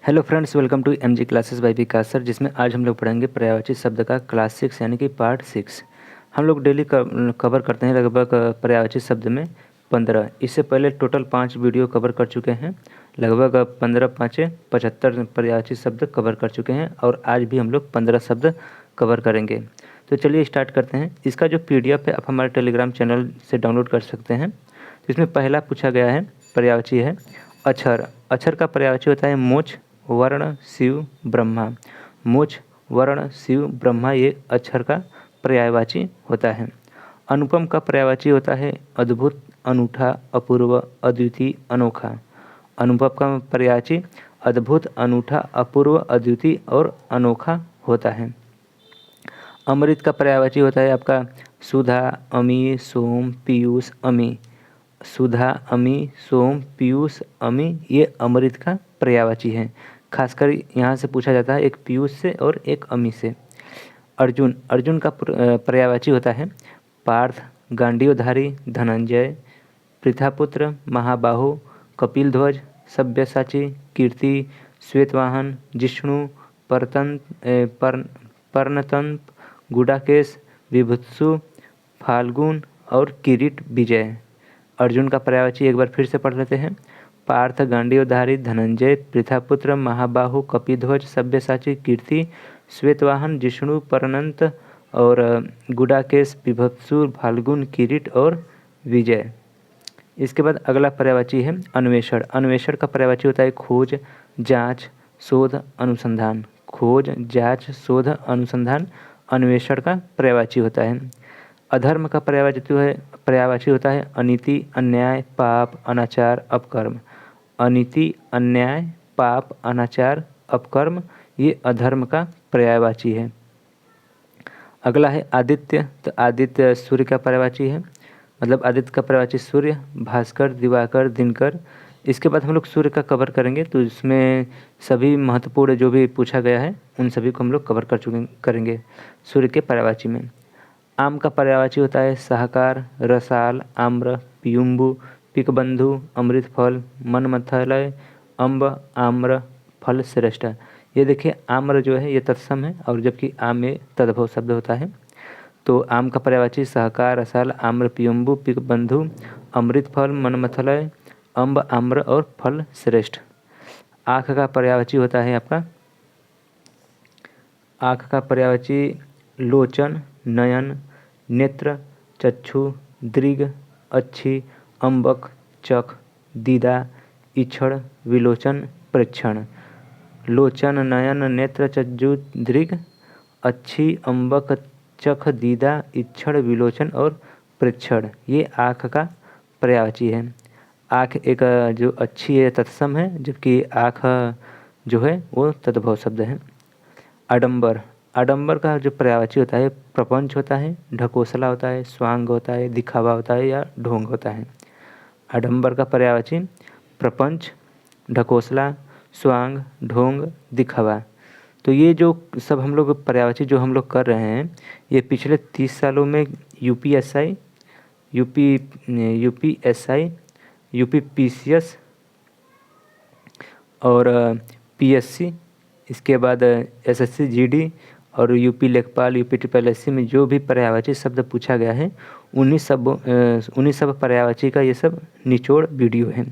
Hello friends, welcome to MG classes by Vikas sir, जिसमें आज हम लोग पढ़ेंगे पर्यायवाची शब्द का क्लास 6 यानी कि पार्ट 6। हम लोग डेली कवर करते हैं लगभग पर्यायवाची शब्द में 15। इससे पहले टोटल 5 वीडियो कवर कर चुके हैं। लगभग 15 5 75 पर्यायवाची शब्द कवर कर चुके हैं और आज भी हम लोग 15 शब्द कवर करेंगे। तो चलिए स्टार्ट करते हैं। इसका जो PDF है आप हमारे टेलीग्राम चैनल से डाउनलोड कर सकते हैं। तो इसमें पहला पूछा गया है पर्यायवाची है अक्षर। अक्षर का पर्यायवाची होता है मोच, वर्ण, शिव, ब्रह्मा। मोच, वर्ण, शिव, ब्रह्मा ये अक्षर का पर्यायवाची होता है। अनुपम का पर्यायवाची होता है अद्भुत, अनूठा, अपूर्व, अद्वितीय, अनोखा। अनुपम का पर्यायवाची अद्भुत, अनूठा, अपूर्व, अद्वितीय और अनोखा होता है। अमृत का पर्यायवाची होता है आपका सुधा, अमी, सोम, पीयूष, अमी। सुधा, अमी, सोम, पीयूष, अमी ये अमृत का पर्यायवाची है। खासकर यहाँ से पूछा जाता है एक पीयूष से और एक अमी से। अर्जुन, अर्जुन का पर्यायवाची होता है पार्थ, गांडीवधारी, धनंजय, पृथापुत्र, महाबाहु, कपिलध्वज, सब्यसाची, कीर्ति, श्वेतवाहन, जिष्णु, पर्णतंप, गुडाकेश, विभुत्सु, फाल्गुन और किरीट विजय। अर्जुन का पर्यायवाची एक बार फिर से पढ़ लेते हैं। पार्थ, गांडीवधारी, धनंजय, पृथापुत्र, महाबाहु, कपिध्वज, सब्यसाची, कीर्ति, श्वेतवाहन, जिष्णु, परनंत और गुडाकेश, विभत्सु, फाल्गुन, किरीट और विजय। इसके बाद अगला पर्यायवाची है अन्वेषण। अन्वेषण का पर्यायवाची होता है खोज, जांच, शोध, अनुसंधान। खोज, जांच, शोध, अनुसंधान अन्वेषण का पर्यायवाची होता है। अधर्म का पर्यायवाची होता है अनीति, अन्याय, पाप, अनाचार, अपकर्म। अनीति, अन्याय, पाप, अनाचार, अपकर्म ये अधर्म का पर्यायवाची है। अगला है आदित्य। तो आदित्य सूर्य का पर्यायवाची है, मतलब आदित्य का पर्यायवाची सूर्य, भास्कर, दिवाकर, दिनकर। इसके बाद हम लोग सूर्य का कवर करेंगे, तो इसमें सभी महत्वपूर्ण जो भी पूछा गया है उन सभी को हम लोग कवर करेंगे सूर्य के पर्यायवाची में। आम का पर्यायवाची होता है शाहकार, रसाल, आम्र, पियुम्बु, पिकबंधु, अमृत फल, मनमथलय, अम्ब, आम्र, फल श्रेष्ठ। ये देखिए आम्र जो है ये तत्सम है और जबकि आम में तद्भव शब्द होता है। तो आम का पर्यायवाची शाहकार, रसाल, आम्र, पियुम्बु, पिकबंधु, अमृत फल, मनमथलय, अम्ब, आम्र और फल श्रेष्ठ। आँख का पर्यायवाची होता है आपका, आँख का पर्यायवाची लोचन, नयन, नेत्र, चक्षु, दृग, अच्छी, अम्बक, चख, दीदा, इक्षण, विलोचन, प्रेक्षण। लोचन, नयन, नेत्र, चक्षु, दृग, अच्छी, अम्बक, चख, दीदा, इक्षण, विलोचन और प्रेक्षण ये आँख का पर्यायवाची है। आँख एक जो अच्छी है तत्सम है, जबकि आँख जो है वो तद्भव शब्द है। आडंबर, आडंबर का जो पर्यायवाची होता है प्रपंच होता है, ढकोसला होता है, स्वांग होता है, दिखावा होता है या ढोंग होता है। आडंबर का पर्यायवाची प्रपंच, ढकोसला, स्वांग, ढोंग, दिखावा। तो ये जो सब हम लोग पर्यायवाची जो हम लोग कर रहे हैं ये पिछले 30 सालों में यूपीएसआई, यूपीएसआई, यूपीपीसीएस और पीएससी, इसके बाद एसएससी जीडी और यूपी लेखपाल, यूपी ट्रिपल एससी में जो भी पर्यायवाची शब्द पूछा गया है उन्हीं सब पर्यायवाची का ये सब निचोड़ वीडियो है।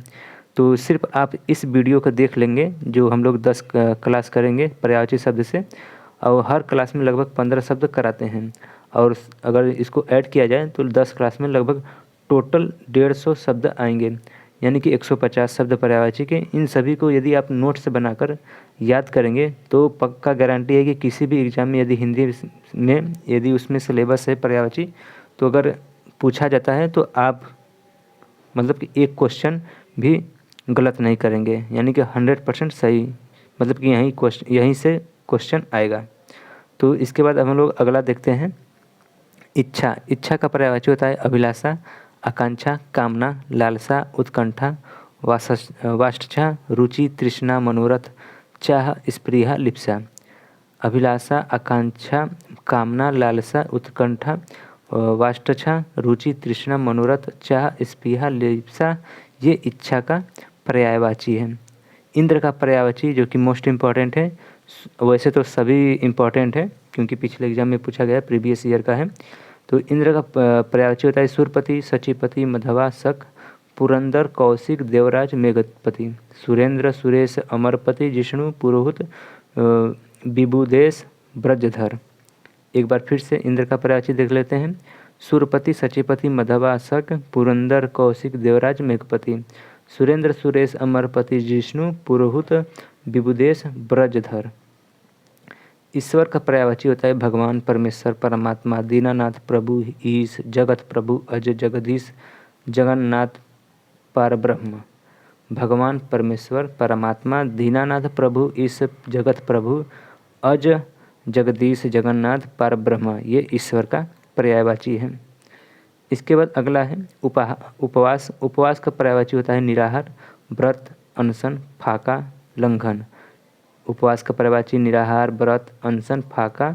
तो सिर्फ आप इस वीडियो को देख लेंगे जो हम लोग 10 क्लास करेंगे पर्यायवाची शब्द से, और हर क्लास में लगभग 15 शब्द कराते हैं। और अगर इसको ऐड किया जाए तो 10 क्लास में लगभग टोटल 150 शब्द आएंगे, यानी कि 150 शब्द पर्यायवाची के। इन सभी को यदि आप नोट्स बनाकर याद करेंगे तो पक्का गारंटी है कि किसी भी एग्ज़ाम में यदि हिंदी में यदि उसमें सिलेबस है पर्यायवाची, तो अगर पूछा जाता है तो आप मतलब कि एक क्वेश्चन भी गलत नहीं करेंगे, यानी कि 100% सही, मतलब कि यहीं से क्वेश्चन आएगा। तो इसके बाद हम लोग अगला देखते हैं इच्छा। इच्छा का पर्यायवाची होता है अभिलाषा, आकांक्षा, कामना, लालसा, उत्कंठा, वाष्ठा, रुचि, तृष्णा, मनोरथ, चाह, स्पृहा, लिप्सा। अभिलाषा, आकांक्षा, कामना, लालसा, उत्कंठा, वाष्ठा, रुचि, तृष्णा, मनोरथ, चाह, स्पृहा, लिप्सा ये इच्छा का पर्यायवाची है। इंद्र का पर्यायवाची जो कि मोस्ट इम्पॉर्टेंट है, वैसे तो सभी इम्पॉर्टेंट है क्योंकि पिछले एग्जाम में पूछा गया, प्रीवियस ईयर का है। तो इंद्र का पर्यायवाची होता है सूरपति, सचिपति, मधवा, शक, पुरंदर, कौशिक, देवराज, मेघपति। सुरेंद्र, सुरेश, अमरपति, जिष्णु, पुरोहित, विबुदेश, ब्रजधर। एक बार फिर से इंद्र का पर्यायवाची देख लेते हैं। सूरपति, सचिपति, मधवा, शक, पुरंदर, कौशिक, देवराज, मेघपति। सुरेंद्र, सुरेश, अमरपति, जिष्णु, पुरोहित, विबुदेश, ब्रजधर। ईश्वर का पर्यायवाची होता है भगवान, परमेश्वर, परमात्मा, दीनानाथ, प्रभु, ईश, जगत प्रभु, अज, जगदीश, जगन्नाथ, परब्रह्म। भगवान, परमेश्वर, परमात्मा, दीनानाथ, प्रभु, ईश, जगत प्रभु, अज, जगदीश, जगन्नाथ, परब्रह्म, ये ईश्वर का पर्यायवाची है। इसके बाद अगला है उपवास। उपवास का पर्यायवाची होता है निराहार, व्रत, अनशन, फाका, लंघन। उपवास का पर्यायवाची निराहार, व्रत, अनशन, फाका,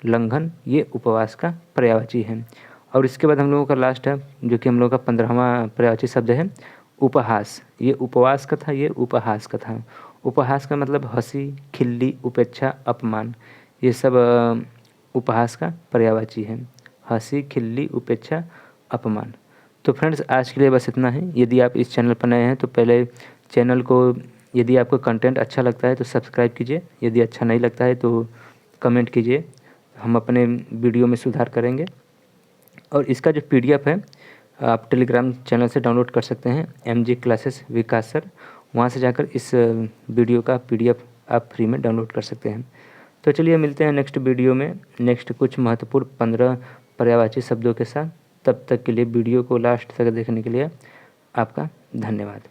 लंघन, ये उपवास का पर्यायवाची है। और इसके बाद हम लोगों का लास्ट है जो कि हम लोगों का 15वां पर्यायवाची शब्द है उपहास। ये उपवास का था, ये उपहास का था। उपहास का मतलब हंसी, खिल्ली, उपेक्षा, अपमान, ये सब उपहास का पर्यायवाची है। हंसी, खिल्ली, उपेक्षा, अपमान। तो फ्रेंड्स आज के लिए बस इतना है। यदि आप इस चैनल पर नए हैं तो पहले चैनल को, यदि आपको कंटेंट अच्छा लगता है तो सब्सक्राइब कीजिए, यदि अच्छा नहीं लगता है तो कमेंट कीजिए, हम अपने वीडियो में सुधार करेंगे। और इसका जो PDF है आप टेलीग्राम चैनल से डाउनलोड कर सकते हैं, MG क्लासेस विकास सर, वहाँ से जाकर इस वीडियो का PDF आप फ्री में डाउनलोड कर सकते हैं। तो चलिए मिलते हैं नेक्स्ट वीडियो में, नेक्स्ट कुछ महत्वपूर्ण 15 पर्यायवाची शब्दों के साथ। तब तक के लिए वीडियो को लास्ट तक देखने के लिए आपका धन्यवाद।